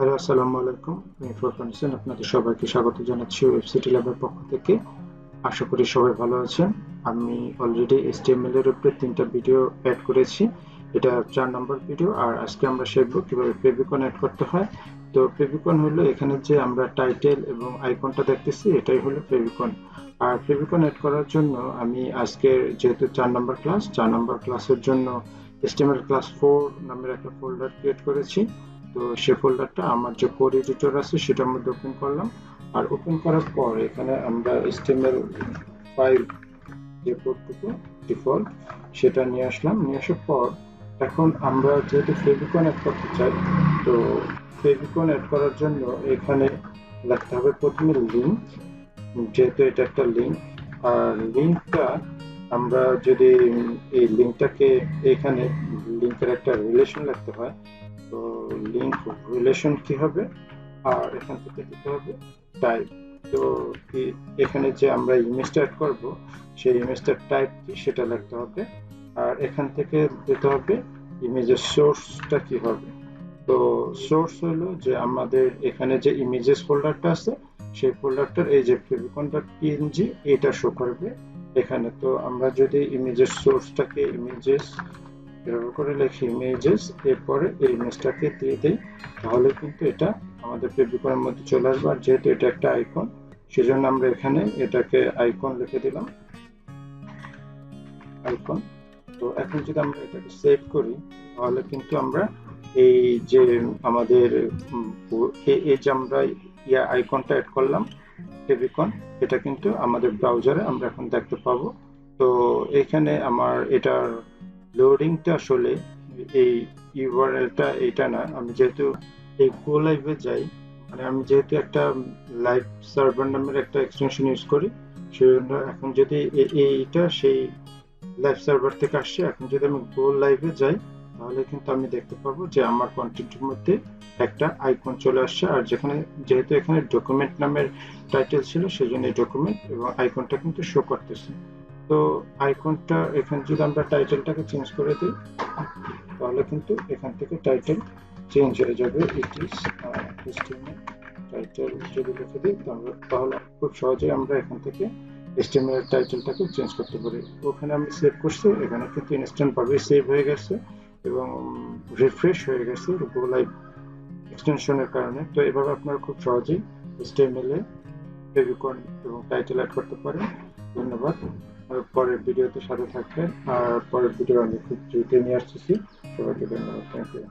Hello, আসসালামু আলাইকুম। আমি ফুরকান হোসেন। আপনাদের সবাইকে স্বাগত জানাচ্ছি ওয়েবসাইট ল্যাবের পক্ষ থেকে। আশা করি সবাই ভালো আছেন। আমি অলরেডি HTML এর উপরে 3টা ভিডিও অ্যাড করেছি। এটা 4 নম্বর ভিডিও। আর আজকে আমরা শিখব কিভাবে ফেভিকন অ্যাড করতে হয়। তো ফেভিকন হলো এখানে যে আমরা টাইটেল এবং আইকনটা দেখতেছি, এটাই হলো ফেভিকন। আর ফেভিকন অ্যাড করার জন্য আমি আজকের যেহেতু 4 নম্বর ক্লাস, 4 নম্বর ক্লাসের জন্য HTML ক্লাস 4 নামের একটা ফোল্ডার ক্রিয়েট করেছি। তো সে ফোল্ডারটা আমার যে কোড এডিটর আছে সেটার মধ্যে ওপেন করলাম। আর ওপেন করার পর এখানে আমরা HTML5 যে কোডটুকু ডিফল্ট সেটা নিয়ে আসলাম। নিয়ে আসার পর এখন আমরা যেহেতু ফেভিকন অ্যাড করতে চাই, তো ফেভিকন অ্যাড করার জন্য এখানে লিখতে হবে প্রথমে লিঙ্ক। যেহেতু এটা একটা লিঙ্ক, আর লিঙ্কটা আমরা যদি এই লিঙ্কটাকে এখানে লিঙ্কের একটা রিলেশন লিখতে হয়, তো লিঙ্ক রিলেশন কি হবে, আর এখান থেকে দিতে হবে টাইপ। তো এখানে যে আমরা ইমেজটা অ্যাড করব সেই ইমেজটার টাইপ কি সেটা লিখতে হবে। আর এখান থেকে দিতে হবে ইমেজের সোর্সটা কি হবে। তো সোর্স হলো যে আমাদের এখানে যে ইমেজেস ফোল্ডারটা আছে সেই ফোল্ডারটার এই যে favicon.png এটা শো করবে এখানে। তো আমরা যদি ইমেজের সোর্সটাকে ইমেজেস এভাবে করে লিখি ইমেজেস, এরপরে এই ইমেজটাকে দিয়ে দিই, তাহলে কিন্তু এটা আমাদের ফেভিকনের মধ্যে চলে আসবে। আর যেহেতু এটা একটা আইকন, সেজন্য আমরা এখানে এটাকে আইকন লিখে দিলাম, আইকন। তো এখন যদি আমরা এটাকে সেভ করি, তাহলে কিন্তু আমরা এই যে আমাদের এই যে আমরা আইকনটা অ্যাড করলাম ফেভিকন, এটা কিন্তু আমাদের ব্রাউজারে আমরা এখন দেখতে পাবো। তো এখানে আমার এটার লোডিংটা আসলে এই ইউআরএলটা এটা না, আমি যেহেতু এই গো লাইভে যাই, মানে আমি যেহেতু একটা লাইভ সার্ভার নামের একটা এক্সটেনশন ইউজ করি, সেজন্য এখন যদি এইটা সেই লাইভ সার্ভার থেকে আসছে, এখন যদি আমি গো লাইভে যাই, তাহলে কিন্তু আমি দেখতে পাবো যে আমার কন্টেন্টের মধ্যে একটা আইকন চলে আসছে। আর যেহেতু এখানে ডকুমেন্ট নামের টাইটেল ছিল, সেজন্য এই ডকুমেন্ট এবং আইকনটা কিন্তু শো করতেছে। তো আইকনটা এখানে যদি আমরা টাইটেলটাকে চেঞ্জ করে দিই, তাহলে কিন্তু এখান থেকে টাইটেল চেঞ্জ হয়ে যাবে। ইট ইজ HTML টাইটেল যদি লিখে দিই, তাহলে খুব সহজেই আমরা এখান থেকে HTML এর টাইটেলটাকে চেঞ্জ করতে পারি। ওখানে আমি সেভ করছি, এখানে কিন্তু ইনস্ট্যান্ট ভাবে সেভ হয়ে গেছে এবং রিফ্রেশ হয়ে গেছে গো লাইভ এক্সটেনশনের কারণে। তো এভাবে আপনারা খুব সহজেই HTML এ ফেভিকন এবং টাইটেল অ্যাড করতে পারেন। ধন্যবাদ। পরের ভিডিওতে সাথে থাকবেন। আর পরের ভিডিও আমি খুব দ্রুত নিয়ে আসতেছি। সবাইকে ধন্যবাদ। Thank you.